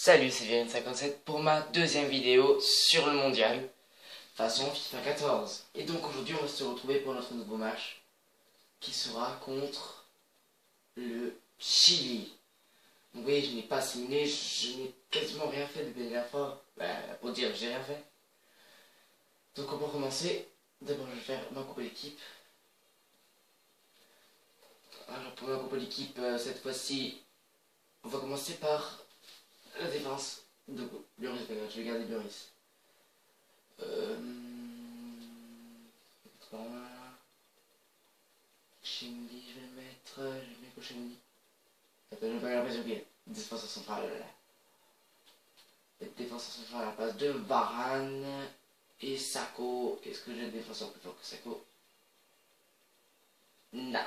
Salut, c'est Viren57 pour ma deuxième vidéo sur le mondial façon FIFA 14. Et donc aujourd'hui on va se retrouver pour notre nouveau match qui sera contre le Chili. Donc oui, je n'ai pas simulé, je n'ai quasiment rien fait depuis la dernière fois. Pour dire j'ai rien fait. Donc on va commencer. D'abord je vais faire ma coupe d'équipe. Alors pour ma coupe d'équipe, cette fois-ci, on va commencer par la défense de Lloris. Je vais garder Lloris. Shindy, je vais le mettre. Je vais mettre Shindy. Attends, je vais pas l'impression qu'il y a défenseur central là. Défenseur central à la place de Varane et Sako. Est-ce que j'ai un défenseur plus fort que Sako? Non.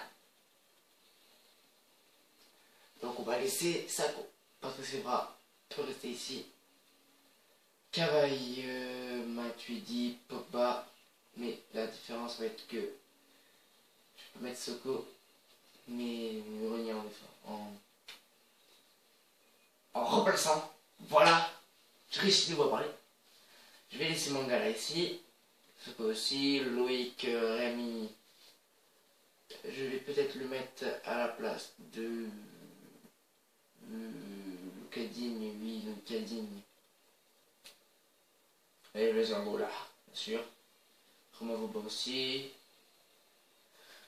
Donc on va laisser Sako parce que ses bras peuvent rester ici. Cavaille, Matuidi, Pogba. Mais la différence va être que je peux mettre Soko, mais Meunier en effort. En remplaçant. Voilà. Je réussis de vous parler. Je vais laisser Mangala ici. Soko aussi. Loïc, Rémi. Je vais peut-être le mettre à la place de Lucadine. Oui, Lucadine. Et le Zangola, bien sûr. Romain aussi.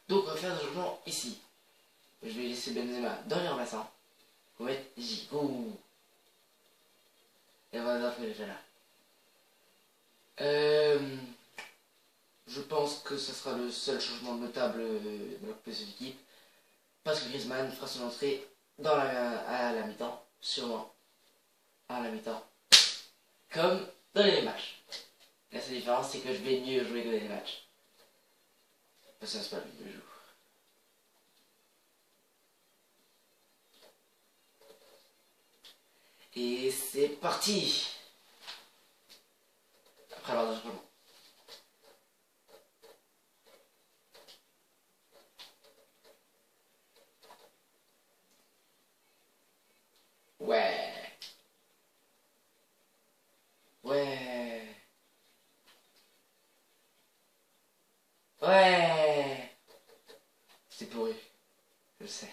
Donc on va faire un changement ici. Je vais laisser Benzema dans les remplaçants. On va mettre Giroud. Et on va faire déjà là. Je pense que ce sera le seul changement notable de notre petite équipe. Parce que Griezmann fera son entrée à la mi-temps. Sûrement. À la mi-temps. Comme dans les matchs. La seule différence, c'est que je vais mieux jouer que dans les matchs. Parce que ça, c'est pas le mieux joue. Et c'est parti. Après avoir d'un changement. Ouais. Ouais. Ouais. C'est pourri. Je le sais.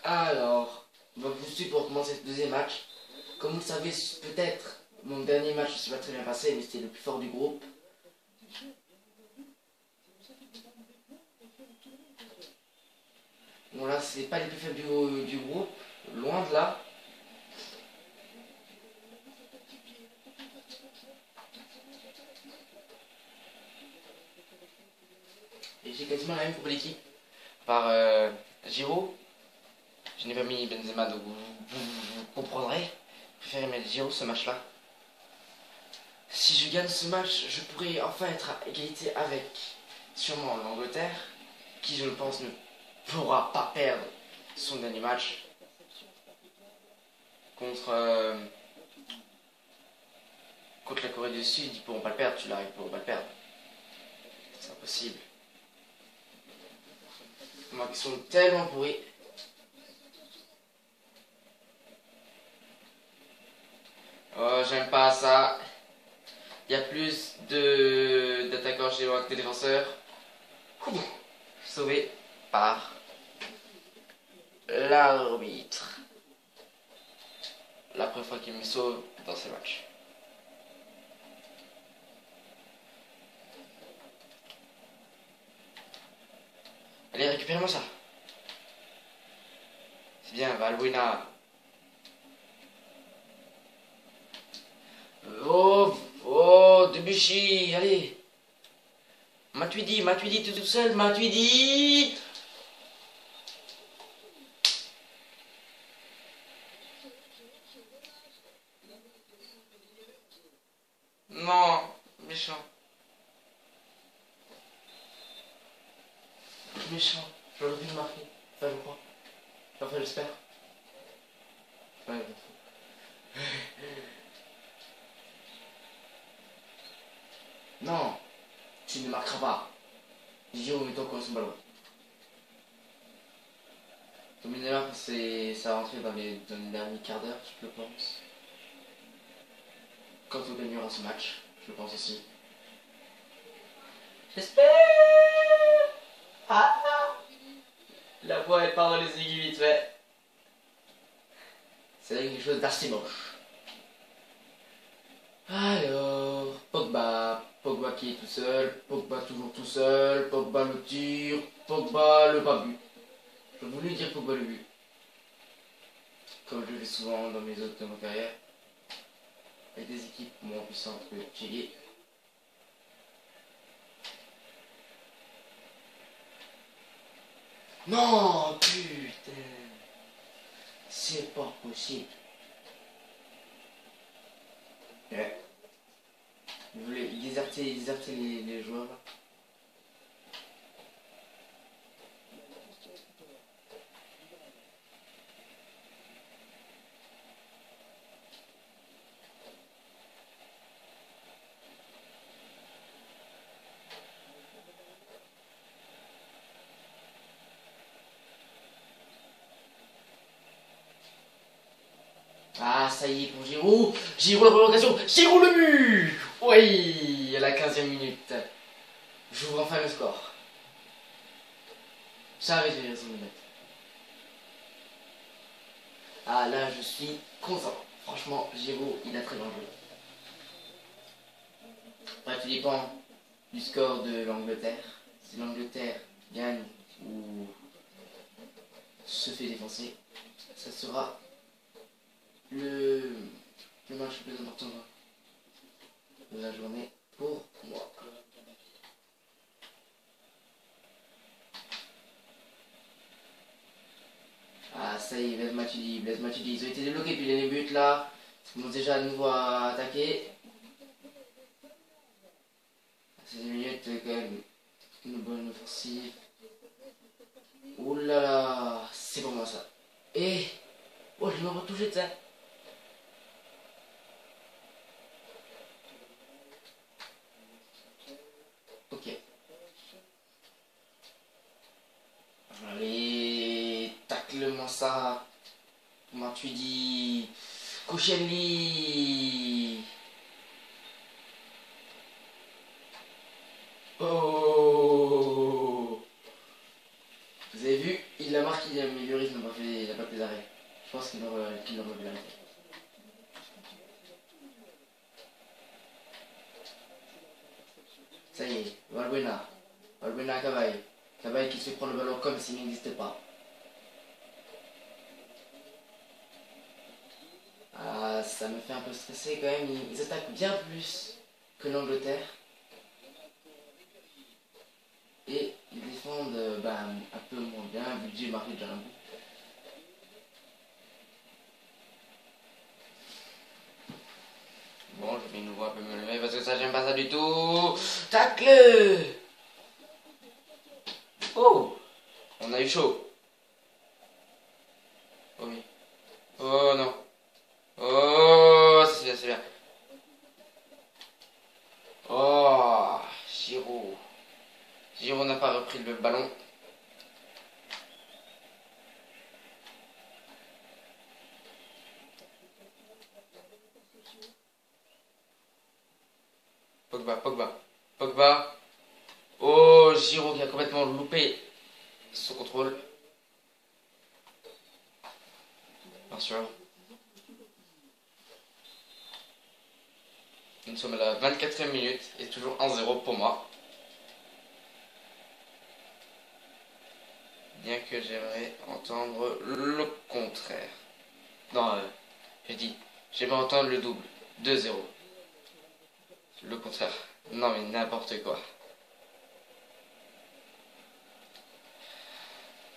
Alors, on va pousser pour commencer ce deuxième match. Comme vous le savez peut-être, mon dernier match ne s'est pas très bien passé, mais c'était le plus fort du groupe. Bon là, c'est pas les plus faibles du groupe, loin de là. Et j'ai quasiment la même pour l'équipe. Par Giroud. Je n'ai pas mis Benzema, donc vous comprendrez. Je préfère mettre Giroud ce match-là. Si je gagne ce match, je pourrais enfin être à égalité avec sûrement l'Angleterre, qui je pense ne pourra pas perdre son dernier match contre la Corée du Sud. Ils pourront pas le perdre, ils pourront pas le perdre. C'est impossible. Ils sont tellement pourris. Oh, j'aime pas ça. Il y a plus d'attaquants chez moi que de défenseurs. Sauvé par l'arbitre. La première fois qu'il me sauve dans ces matchs. Allez, récupérez-moi ça. C'est bien, Valbuena. Oh, Debuchy, allez. Matuidi, tout seul, Matuidi. Non, méchant. Méchant, j'aurais dû le marquer. Enfin, je crois. Enfin, j'espère. Ouais, non, tu ne marqueras pas. Guillaume, mets-toi sur son ballon. Dominella, ça va rentrer dans les derniers quarts d'heure, je pense. Quand on gagnera ce match, je pense aussi. J'espère. Ah, la voix elle part dans les aigus vite fait. C'est quelque chose d'assez moche. Alors, Pogba. Pogba qui est tout seul. Pogba toujours tout seul. Pogba le tir. Pogba le pas but. Je voulais dire Pogba le but. Comme je le fais souvent dans mes autres de ma carrière. Avec des équipes moins puissantes que Chili. Non, putain. C'est pas possible. Ouais. Il voulait déserter les joueurs. Ah, ça y est pour Giroud. Giroud la prolongation. Giroud le but. Oui, à la 15e minute. J'ouvre enfin le score. J'avais raison de le mettre. Ah, là, je suis content. Franchement, Giroud, il a très bien joué. Après, tout dépend du score de l'Angleterre. Si l'Angleterre gagne ou se fait défoncer, ça sera le match le plus important de la journée pour moi. Ah, ça y est, Blaise Matuidi, ils ont été débloqués depuis les buts là. Ils commencent déjà à nouveau à attaquer. À 16 minutes, quand même, une bonne offensive. Ouh là là, c'est pour moi ça. Et, oh, je m'en retouché de ça. Ok. Allez, tacle-moi ça. Matuidi. Koscielny. Oh. Vous avez vu, il a marqué, mais Lloris n'a pas fait des arrêts. Je pense qu'il n'aurait pas pu l'arrêter. Ça y est, Valbuena. Valbuena à Cabaye. Cabaye qui se prend le ballon comme s'il n'existait pas. Ah, ça me fait un peu stresser quand même. Ils attaquent bien plus que l'Angleterre. Et ils défendent un peu moins bien, vu que j'ai marqué déjà un but. Bon, je vais une nouveau un peu me lever parce que ça, j'aime pas ça du tout. Tacle! Oh! On a eu chaud. Oh oui. Oh non. Oh, c'est bien, c'est bien. Oh, Giroud. Giroud n'a pas repris le ballon. Pogba, Pogba, Pogba. Oh, Giroud qui a complètement loupé son contrôle. Bien sûr. Nous sommes à la 24e minute et toujours 1-0 pour moi. Bien que j'aimerais entendre le contraire. Non, j'ai dit, j'aimerais entendre le double. 2-0. Le contraire. Non mais n'importe quoi.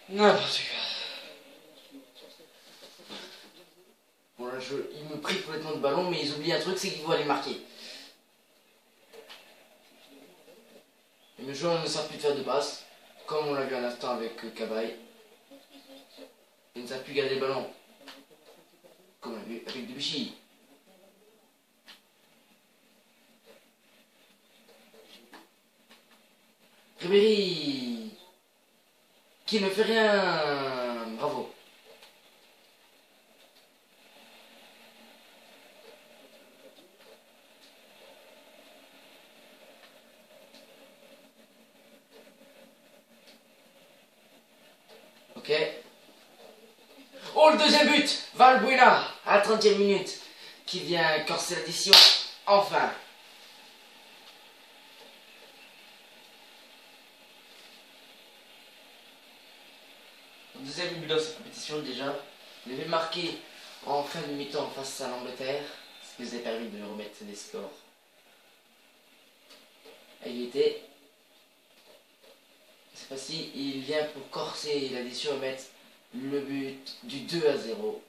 N'importe quoi. Bon là, ils me prient complètement de ballon, mais ils oublient un truc, c'est qu'il faut aller marquer. Et mes joueurs ne savent plus faire de passe, comme on l'a vu à l'instant avec Cabaye. Ils ne savent plus garder le ballon, comme on l'a vu avec Debuchy. Ribéry, qui ne fait rien. Bravo. Ok. Oh, le deuxième but, Valbuena, à la 30e minute, qui vient corser l'addition, enfin. Deuxième but dans cette compétition déjà. Il avait marqué en fin de mi-temps face à l'Angleterre, ce qui nous a permis de remettre des scores à égalité. Cette fois-ci, il vient pour corser l'addition et mettre le but du 2-0.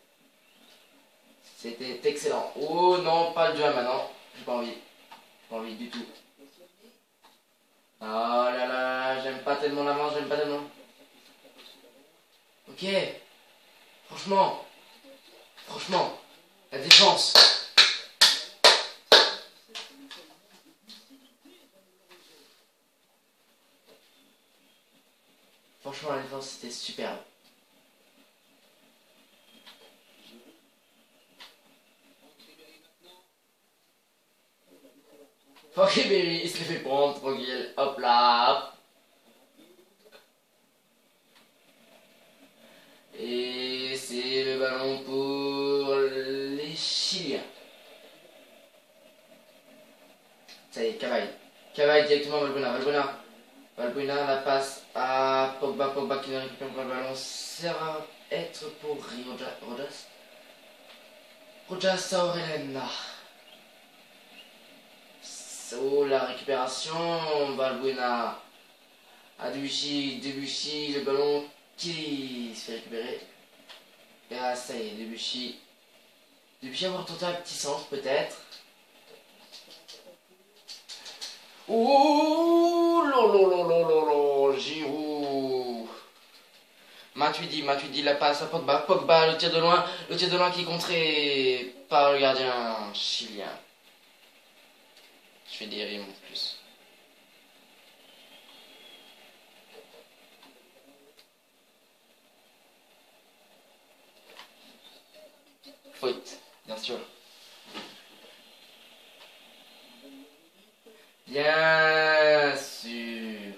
C'était excellent. Oh non, pas le 2 maintenant. J'ai pas envie. J'ai pas envie du tout. Oh là là, j'aime pas tellement la manche, j'aime pas tellement. Ok. Franchement, la défense. Franchement, la défense, c'était superbe. Ok, baby, il se les fait prendre, tranquille. Hop là, hop. Et c'est le ballon pour les Chiliens. Ça y est, Cavaille. Cavaille directement, Valbuena, la passe à Pogba. Pogba qui ne récupère pas le ballon. Ça va être pour Rojas Saorelena. Oh, la récupération. Valbuena à Debuchy, le ballon qui se fait récupérer. Et là, ça y est, Debuchy avoir tenté un petit centre peut-être. Ouh, lolo, Giroud. Matuidi, la passe à Pogba, le tir de loin qui est contré par le gardien chilien. Je fais des rimes en plus. Faute, bien sûr. Bien sûr.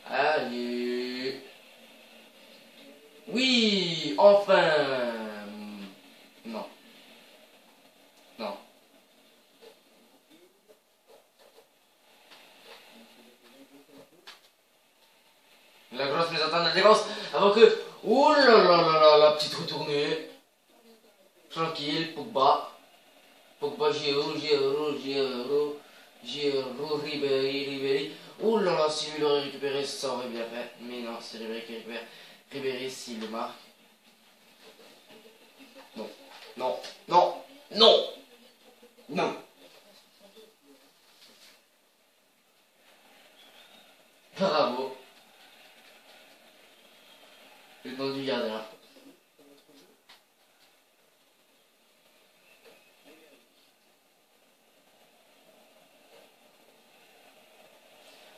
Allez. Oui, enfin. Non. Non. La grosse mésentente de défense avant que... Oh là là là là, la petite retournée. Tranquille, Pogba. Giroud, Ribéry. Oh là là, si lui l'aurait récupéré, ça aurait bien fait. Mais non, c'est Ribéry qui récupère. Ribéry, s'il le marque. Non, non, non, non, non. Bravo. Le nom du gardien.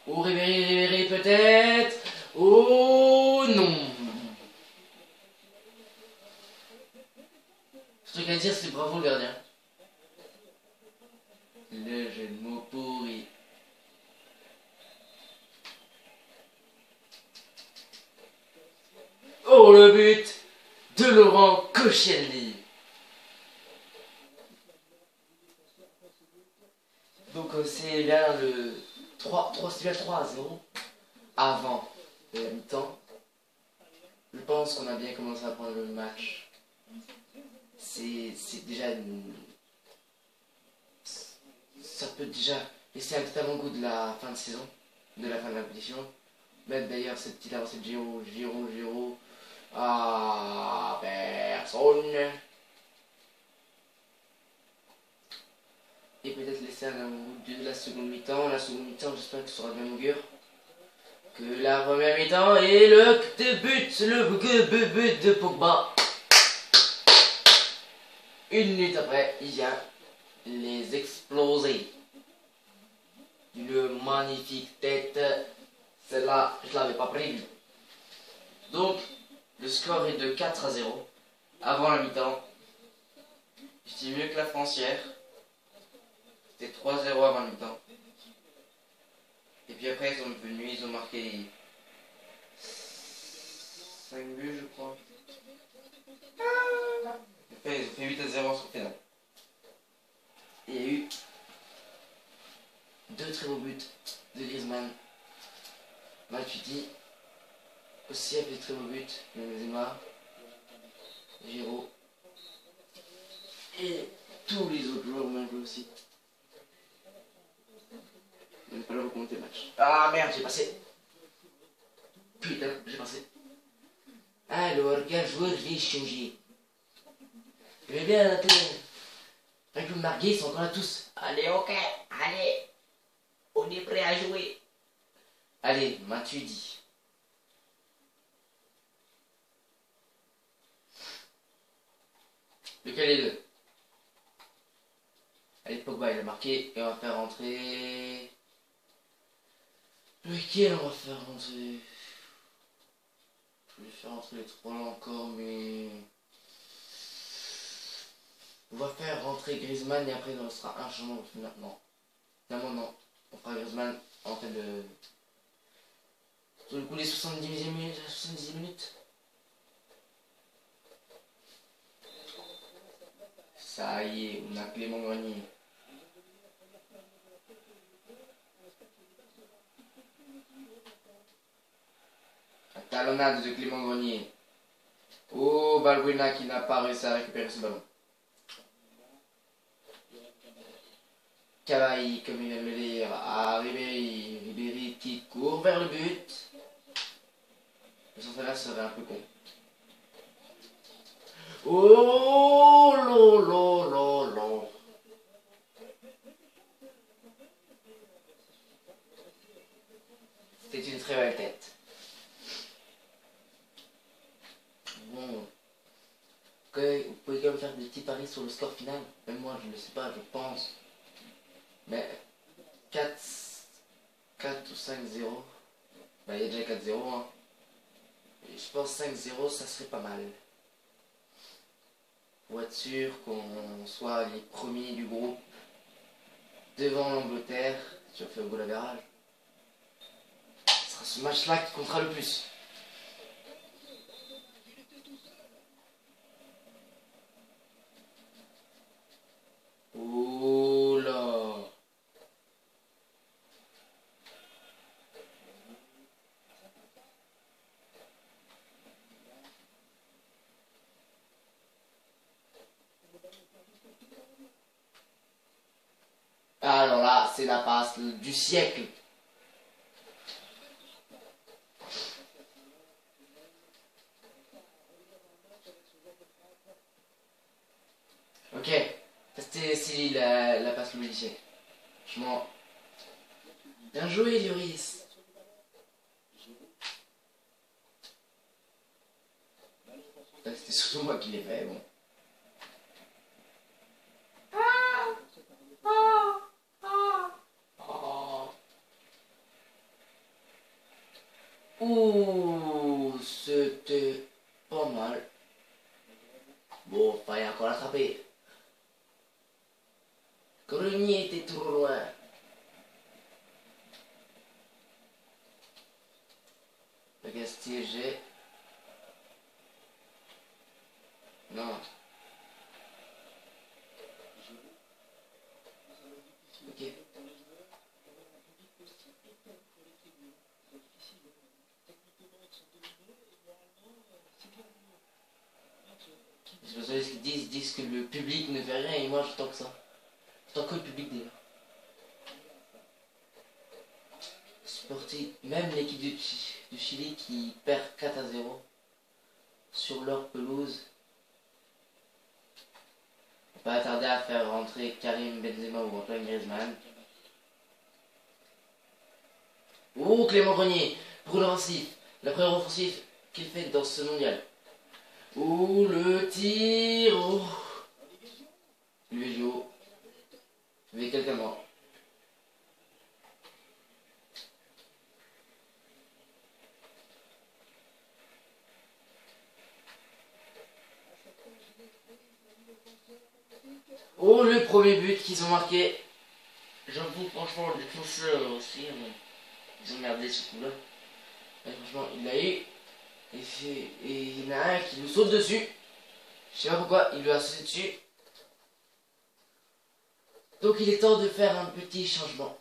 Oh, Ribéry peut-être. Oh non. Ce truc à dire, c'est bravo le gardien. Le jeu de mots pourri. Oh, le but de Laurent Koscielny. Donc c'est bien le 3-0 avant la mi-temps. Je pense qu'on a bien commencé à prendre le match. C'est déjà ça peut déjà laisser un petit avant-goût de la fin de saison, de la fin de la compétition. Même d'ailleurs cette petite avancée de Giroud. Ah, personne. Et peut-être laisser un avant-goût de la seconde mi-temps. La seconde mi-temps, j'espère que ce sera de même augure que la première mi-temps. Et le but de Pogba. Une minute après, il vient les exploser. Une magnifique tête. Celle-là, je ne l'avais pas prévu. Donc, le score est de 4-0 avant la mi-temps. J'étais mieux que la France hier. C'était 3-0 avant le mi-temps. Et puis après, ils sont venus, ils ont marqué 5 buts, je crois. Après, ils ont fait 8-0 sur le final. Et il y a eu 2 très beaux buts de Griezmann. Matuidi aussi a fait de très beaux buts. Benzema, Giroud. Et tous les autres joueurs ont bien joué aussi. Je ne vais pas leur commenter le match. Ah merde, j'ai passé. Putain, j'ai passé. Alors, quel joueur je vais changer? Je vais bien noter. Avec le Marguet, ils sont encore là tous. Allez, ok, allez. On est prêt à jouer. Allez, Matuidi. Lequel est le? Allez, Pogba, il a marqué. Et on va faire rentrer... Lequel on va faire rentrer? Je vais faire rentrer les 3 là encore, mais... On va faire rentrer Griezmann et après il en sera un changement maintenant. Finalement non. On fera Griezmann en fait de... Sur le coup les 70e minutes, 70 minutes. Ça y est, on a Clément Grenier. La talonnade de Clément Grenier. Oh, Balbuena qui n'a pas réussi à récupérer ce ballon. Cavaille, comme il vient de le dire, à Ribéry. Ribéry qui court vers le but. Le centre-là serait un peu con. Oh lo lo lo lo. C'était une très belle tête. Bon. Vous pouvez quand même faire des petits paris sur le score final. Même moi je ne le sais pas, je pense. Mais 4 ou 5-0. Bah il y a déjà 4-0 hein. Et je pense 5-0 ça serait pas mal. Pour être sûr qu'on soit les premiers du groupe devant l'Angleterre si on fait au goal average. Ce sera ce match-là qui comptera le plus. Oh là. Alors là, c'est la passe du siècle. Ok, c'était la passe le siècle. Franchement, bien joué Lloris. C'était surtout moi qui l'ai fait, bon. Ouh, c'était pas mal. Bon, fallait encore l'attraper. Grenier était trop loin. Le Gastier, non. Ok. Les spécialistes qui disent que le public ne fait rien et moi j'entends que ça. J'entends que le public d'ailleurs. Sportif, même l'équipe du Chili qui perd 4-0 sur leur pelouse. On va pas tarder à faire rentrer Karim Benzema ou Antoine Griezmann. Oh, Clément Grenier pour l'offensif. La première offensive qu'il fait dans ce mondial. Oh, le tir. Oh. Luelio. Avec quelqu'un mort. Oh, le premier but qu'ils ont marqué. J'avoue, franchement, le défenseur aussi, ils ont merdé ce coup-là. Et franchement, il l'a eu. Et il y en a un qui nous saute dessus. Je sais pas pourquoi, il lui a sauté dessus. Donc il est temps de faire un petit changement.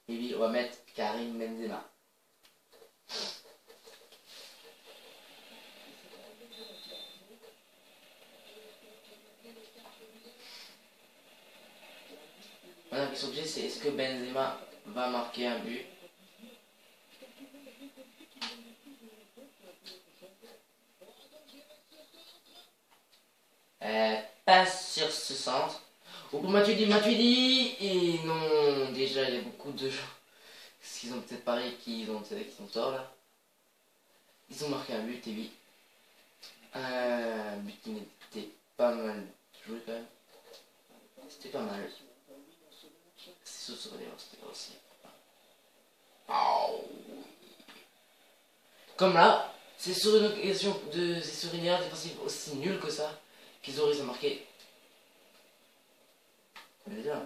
Et puis on va mettre Karim Benzema. Maintenant, la question que j'ai, c'est est-ce que Benzema va marquer un but? Passe sur ce centre. Ou pour Matuidi, et non, déjà il y a beaucoup de gens qui ont peut-être parié qu'ils sont tort là. Ils ont marqué un but et oui. Un but qui n'était pas mal joué quand même. C'était pas mal. C'est sûr d'ailleurs, c'était aussi. Oh. Comme là, c'est sur une occasion de. C'est sur une erreur défensive aussi nulle que ça qu'ils auraient marqué. Mais déjà.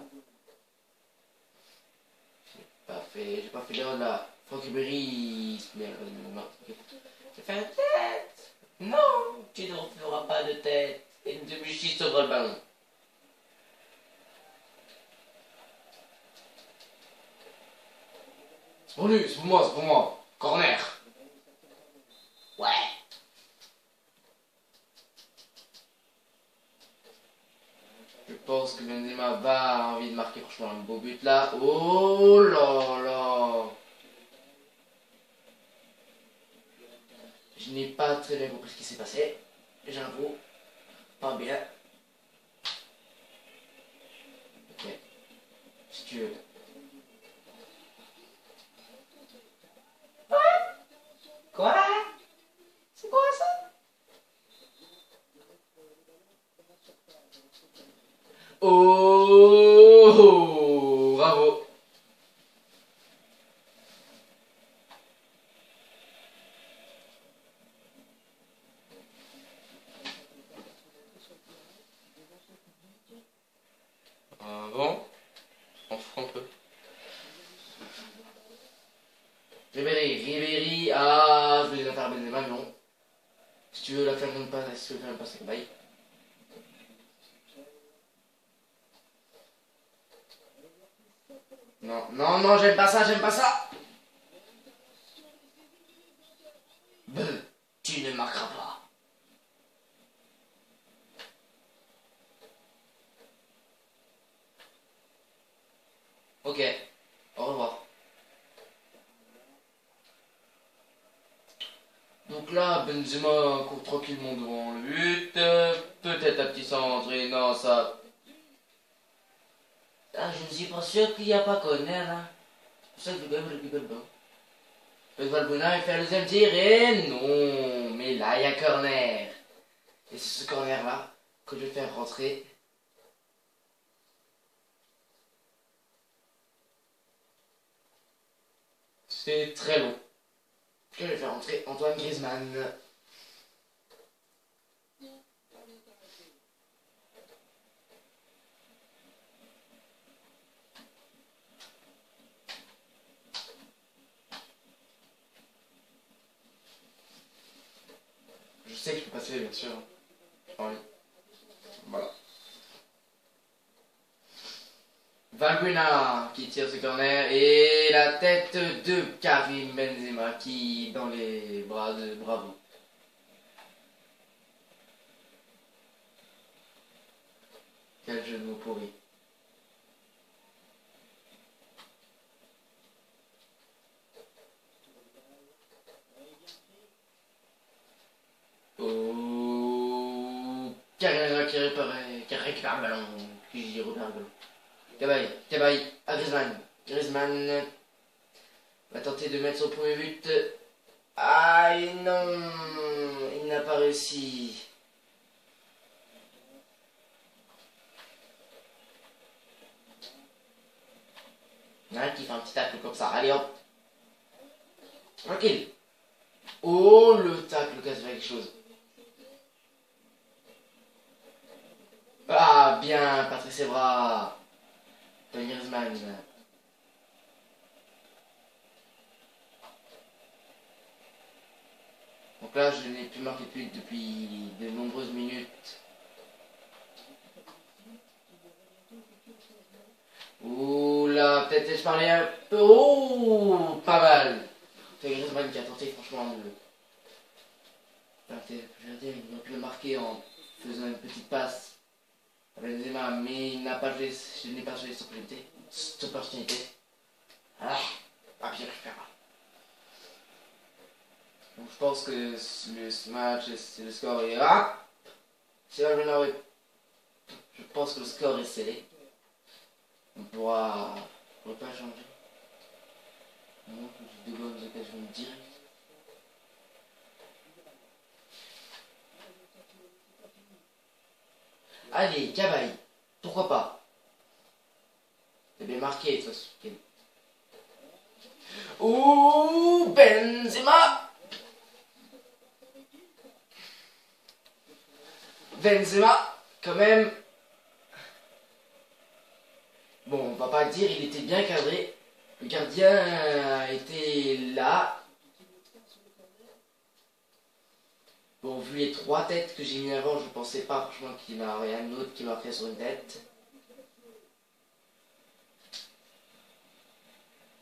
J'ai pas fait l'erreur de la Franck Ribéry. J'ai fait une tête. Non, tu ne feras pas de tête. Et Debuchy sauvera le ballon. C'est pour lui, c'est pour moi, c'est pour moi. Corner. Ouais. Je pense que Benzema va avoir envie de marquer franchement un beau but là. Oh là là. Je n'ai pas très bien compris ce qui s'est passé. J'avoue. Pas bien. Ok. Si tu veux. Quoi? C'est quoi ça? Oh, bravo. Bon, on fout un peu. Ribéry, ah, je voulais la faire Benzema, mais non. Si tu veux la faire une passe, si tu veux faire une passe, c'est bye. Non, non, non, j'aime pas ça, j'aime pas ça. Tu ne marqueras pas. Ok, au revoir. Donc là, Benzema court tranquillement devant le but. Peut-être un petit centre et non, ça. Ah, je ne suis pas sûr qu'il n'y a pas corner là. C'est pour ça que je vais quand même récupérer le ballon. Peut-être Valbuena et faire le deuxième tir et non. Mais là, il y a corner. Et c'est ce corner là que je vais faire rentrer. C'est très long. Je vais faire rentrer Antoine Griezmann. Je sais que je peux passer, bien sûr. Oui. Voilà. Valbuena qui tire ce corner et la tête de Karim Benzema qui dans les bras de Bravo. Quel jeu de mots pourri. Oh, Carrera qui récupère le ballon, qui repère le ballon. Cabaye, à Griezmann. Griezmann va tenter de mettre son premier but. Aïe non, il n'a pas réussi. Il y en a un qui fait un petit tacle comme ça. Allez hop. Tranquille. Oh le tacle casse quelque chose. Ah, bien, Patrice Evra. Griezmann. Donc là, je n'ai plus marqué de but depuis de nombreuses minutes. Ouh là, peut-être je parlais un peu. Oh, pas mal. C'est Griezmann qui a tenté franchement de. Je veux dire, il aurait pu le marquer en faisant une petite passe à Benzema, mais il n'a pas joué, je n'ai pas joué cette opportunité. Ah, pas bien faire. Donc je pense que ce match, le score est. Ah, c'est là, je pense que le score est scellé. On pourra pas changer. Non, j'ai de bonnes occasions directes. Allez, Cabaye, pourquoi pas? C'est bien marqué, de toute façon. Ouh, Benzema! Benzema, quand même. Bon, on va pas dire, il était bien cadré. Le gardien était là. Bon, vu les 3 têtes que j'ai mis avant, je pensais pas franchement qu'il y en aurait un autre qui marquerait sur une tête.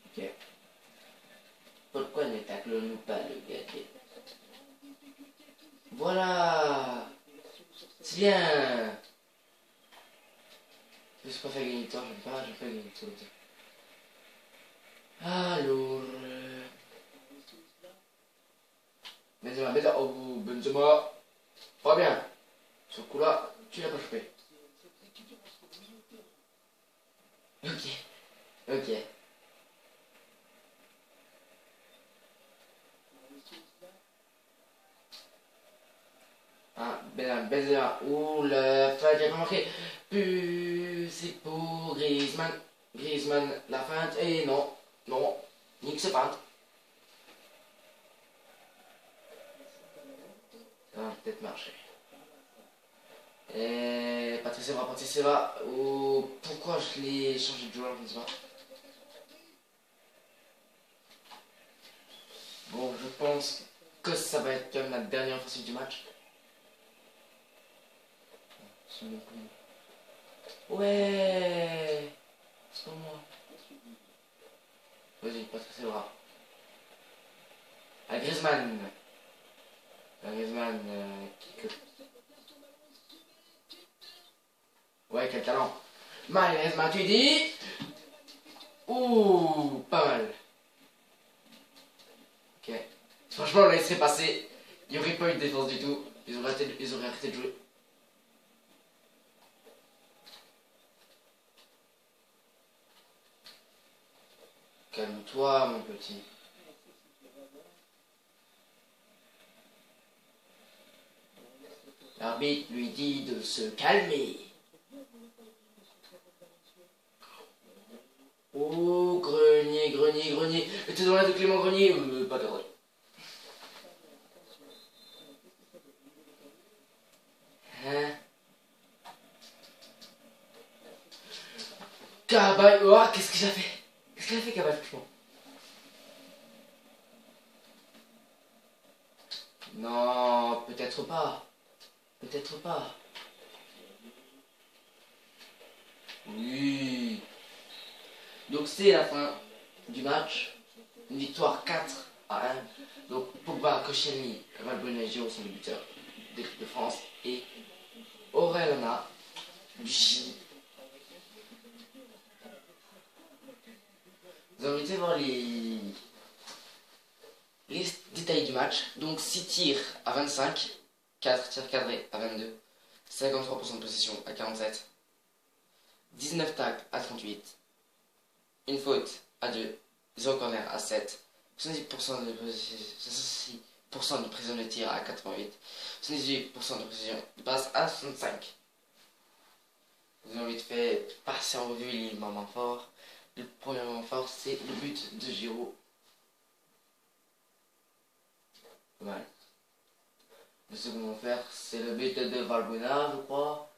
Ok. Pourquoi ne taclons-nous pas le gardien? Voilà. C'est bien. Je sais pas faire gagner le temps, j'aime pas gagner le temps. Alors... Benzema, oh Benzema, pas bien. Ce coup-là, tu l'as pas chopé. Ok, ok. Ah, Benzema, ouh la fin, j'ai pas marqué. C'est pour Griezmann. Griezmann, la feinte, et non, non, nique ce feinte. Ça va peut-être marcher. Et Patrice Evra, oh, pourquoi je l'ai changé de joueur, je ne sais pas. Bon, je pense que ça va être comme la dernière offensive du match. Ouais, c'est pour moi. Vas-y, Patrice Evra. À Griezmann. À Griezmann, ouais, quel talent. Maïs Matuidi. Ouh, pas mal. Ok. Franchement, on l'a laissé passer. Il n'y aurait pas eu de défense du tout. Ils auraient arrêté de jouer. Calme-toi, mon petit. L'arbitre lui dit de se calmer. Oh, Grenier, Grenier, Grenier. Et t'es dans la de Clément Grenier, pas de vrai. Hein? Cabaye, oh, qu'est-ce qu'il a fait? Qu'est-ce qu'il a fait, Cabaye, franchement? Non, peut-être pas. Peut-être pas. Oui. Donc c'est la fin du match. Une victoire 4-1. Donc Pogba, Koscielny, Valbuena et Giroud sont les buteurs de l'équipe de France. Et Orellana du Chili. Vous avez envie de voir les détails du match. Donc 6 tirs à 25, 4 tirs cadrés à 22, 53% de possession à 47, 19 tacles à 38, une faute à 2, 0 corner à 7, 70% de précision de tir à 88, 78% de précision de passe à 65. Vous avez envie de faire passer en revue les moments forts. Le premier moment fort, c'est le but de Giroud. Pas mal. Le second moment fort, c'est le but de Valbuena, je crois.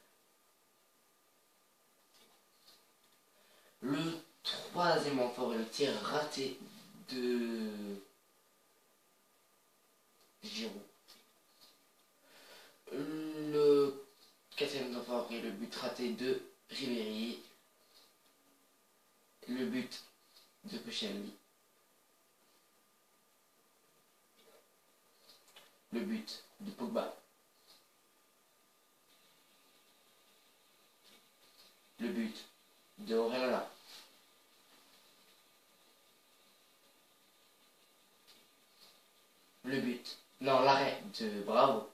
Le troisième moment fort est le tir raté de Giroud. Le quatrième moment fort est le but raté de Ribéry. Le but de Koscielny. Le but de Pogba. Le but de Orellana. Le but, non, l'arrêt de Bravo.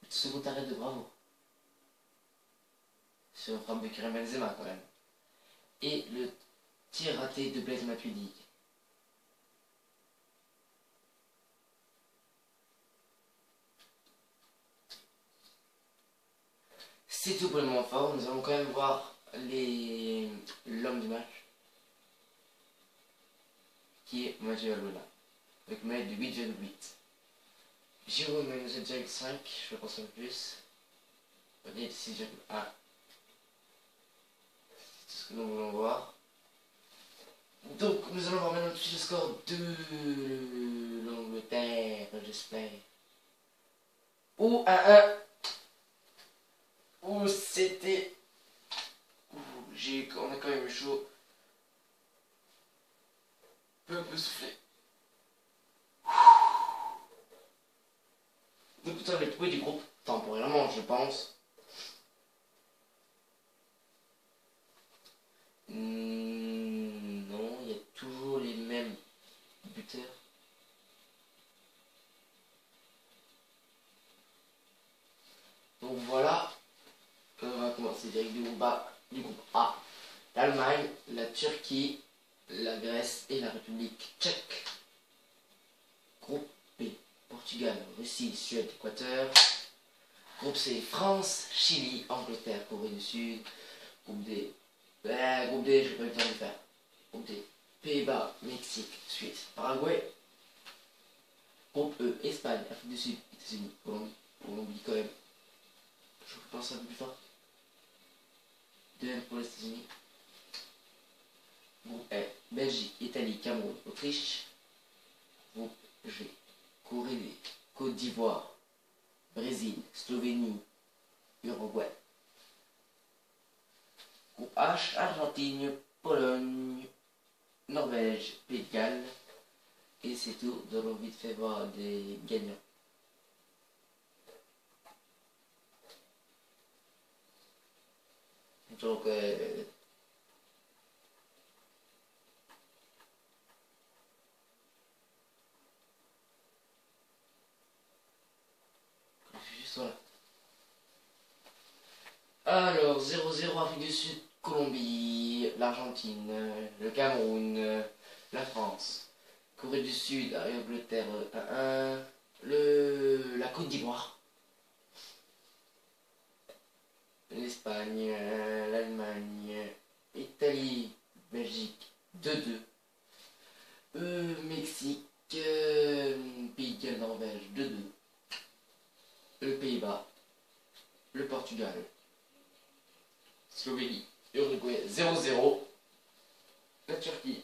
Le second arrêt de Bravo. C'est une frappe de Karim Benzema quand même. Et le tir raté de Blaise Matuidi. C'est tout pour le moment fort. Nous allons quand même voir l'homme du match, qui est Matteo Almeida, avec une moyenne de 8,8. Giroud met 7,5, je pense un peu plus. Panier de 6,1. C'est ce que nous voulons voir. Donc nous allons voir maintenant tout de suite le score de l'Angleterre, j'espère. Ou 1-1. Ou c'était... On a quand même eu chaud. Un peu soufflé. Donc tout ça va être trouvé du groupe temporairement, je pense. Non, il y a toujours les mêmes buteurs. Donc voilà. On va commencer direct du groupe A. L'Allemagne, la Turquie, la Grèce et la République tchèque. Groupe B. Portugal, Russie, Suède, Équateur. Groupe C. France, Chili, Angleterre, Corée du Sud. Groupe D. Groupe D, je n'ai pas eu le temps de le faire. Groupe D. Pays-Bas, Mexique, Suisse, Paraguay. Groupe E. Espagne, Afrique du Sud, États-Unis, Colombie. Colombie quand même. Je pense un peu plus fort. 2 pour les États-Unis. Groupe E. Belgique, Italie, Cameroun, Autriche. Groupe G. Corée, Côte d'Ivoire, Brésil, Slovénie, Uruguay. Groupe H. Argentine, Pologne, Norvège, Pays de Galles. Et c'est tout. Nous allons vite fait voir des gagnants. Donc, juste voilà. Alors, 0-0 Afrique du Sud, Colombie, l'Argentine, le Cameroun, la France, Corée du Sud, Angleterre 1-1, la Côte d'Ivoire, l'Espagne, l'Allemagne, Italie, Belgique 2-2, Mexique, Pays de Galles, Norvège 2-2, le Pays-Bas, le Portugal, Slovénie, Uruguay 0-0, la Turquie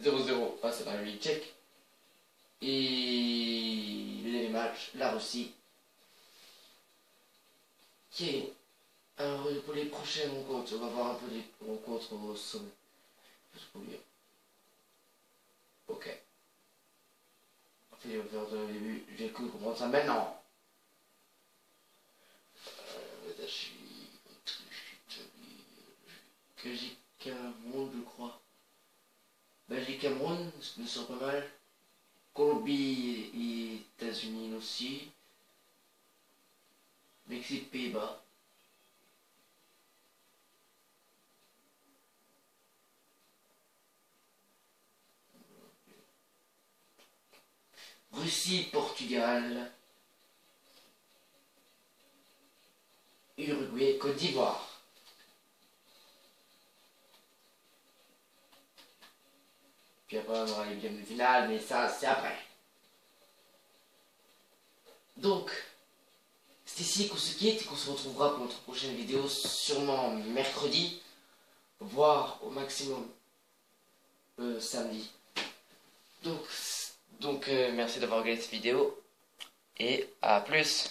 0-0 face à la République tchèque, et le dernier match, la Russie, qui est... Alors pour les prochaines rencontres, on va voir un peu les rencontres au sommet. Juste pour lire. Ok. En fait, je vais faire au début, j'ai cru comprendre ça maintenant. Belgique, Cameroun, je crois. Belgique, Cameroun, ça me sent pas mal. Colombie et États-Unis aussi. Mexique, Pays-Bas. Russie, Portugal. Uruguay, Côte d'Ivoire. Puis après on aura les games de finale, mais ça c'est après. Donc, c'est ici qu'on se quitte et qu'on se retrouvera pour notre prochaine vidéo, sûrement mercredi, voire au maximum samedi. Donc merci d'avoir regardé cette vidéo et à plus.